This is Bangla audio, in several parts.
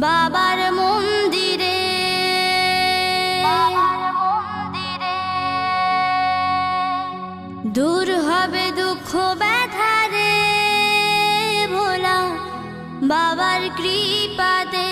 বাবার মন্দিরে দূর হবে দুঃখ ব্যথা রে ভোলা বাবার কৃপাতে।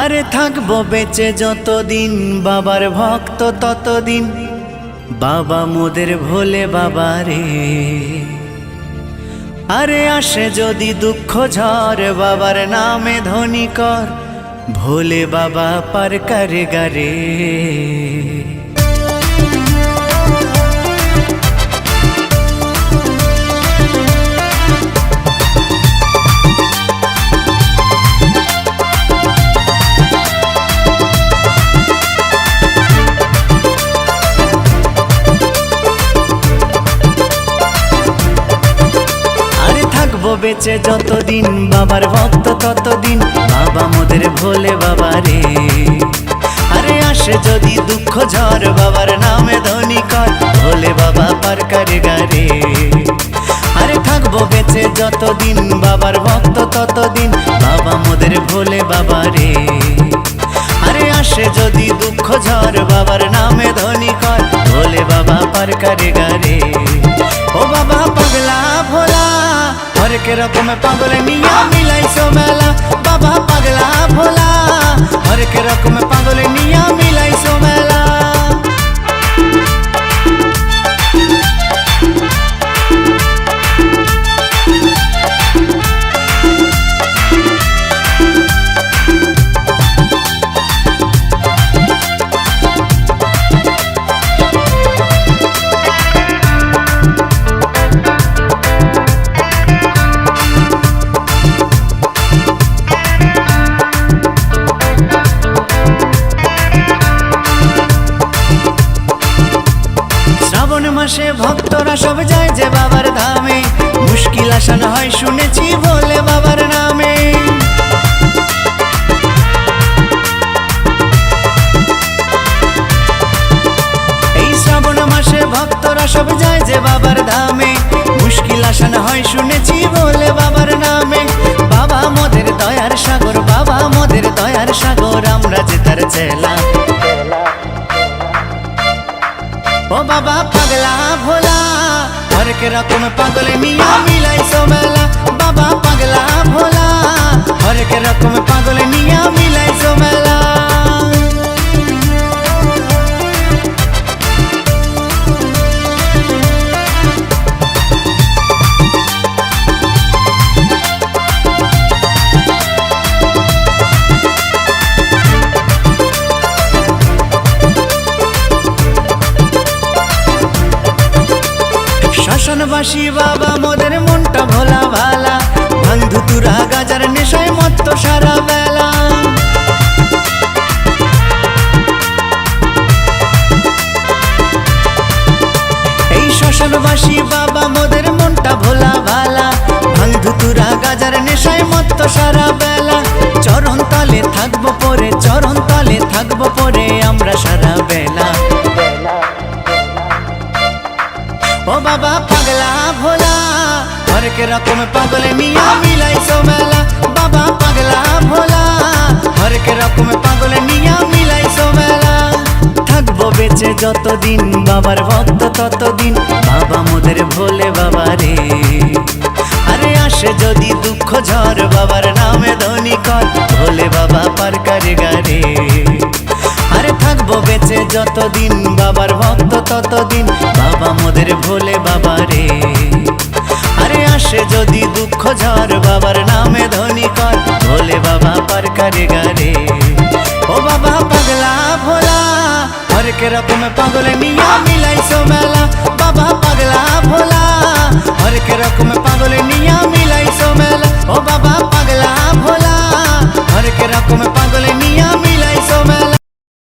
আরে থাকবো বেঁচে যতদিন বাবার ভক্ত ততদিন, বাবা মোদের ভোলে বাবা রে। আরে আসে যদি দুঃখ ঝড় বাবার নামে ধ্বনি কর, ভোলে বাবা পার করে গারে। বেঁচে যতদিন বাবার ভক্ত ততদিন, বাবা মোদের ভোলে বাবা রে। আরে আসে যদি দুঃখ ঝড় বাবার নামে ধ্বনি কর, ভোলে বাবা পার করে গারে। আরে থাকবো বেঁচে যতদিন বাবার ভক্ত ততদিন, বাবা মোদের ভোলে বাবা রে। আরে আসে যদি দুঃখ ঝড় বাবার নামে ধ্বনি কর, ভোলে বাবা পার করে গারে। ও বাবা পাগলা ভোলা হরেক রকম পাগল নিয়া মিলাইছো মেলা, বাবা পাগলা ভোলা হরেক রকম পাগল নিয়া মিলাইছো মেলা। মাসে ভক্তরা সব যায় যে বাবার ধামে, মুশকিল আসান হয় শুনেছি ভোলে বাবার নামে। এই শ্রাবণ মাসে ভক্তরা সব যায় যে বাবার ধামে, মুশকিল আসান হয় শুনেছি ভোলে বাবার নামে। বাবা মোদের দয়ার সাগর, বাবা মোদের দয়ার সাগর, আমরা যে তার চেলা। ও বাবা পাগলা ভোলা হরেক রকম পাগল নিয়া মিলাইছো মেলা, বাবা পাগলা ভোলা হরেক রকম পাগল নিয়া মিলাইছো মেলা। শ্মশানবাসী বাবা মোদের মনটা ভোলা ভালা, ভাঙ ধুতুরা গাজার নেশায় মত্ত সারা বেলা। এই শ্মশানবাসী বাবা মোদের মনটা ভোলা ভালা, ভাঙ ধুতুরা গাজার নেশায় মত্ত সারা বেলা। চরণ তলে থাকবো পরে, চরণ তলে থাকবো পরে আমরা সারা বেলা। ও বাবা পাগলা ভোলা হরেক রকম পাগল নিয়া মিলাইছো মেলা, বাবা পাগলা ভোলা হরেক রকম পাগল নিয়া মিলাইছো মেলা। থাকবো বেঁচে যতদিন বাবার ভক্ত ততদিন, বাবা মোদের ভোলে বাবা রে। আরে আসে যদি দুঃখ ঝড় বাবার নামে ধ্বনি কর, ভোলে বাবা পার করে গারে। আরে থাকবো বেঁচে যতদিন বাবার ভক্ত ততদিন, বাবা মোদের ভোলে বাবা রে। আরে আসে যদি দুঃখ ঝড় বাবার নামে ধ্বনি কর, ভোলে বাবা পার করে গারে। ও বাবা পাগলা ভোলা হরেক রকম পাগল নিয়া মিলাইছো মেলা, বাবা পাগলা ভোলা হরেক রকম পাগল নিয়া মিলাইছো মেলা। ও বাবা পাগলা ভোলা হরেক রকম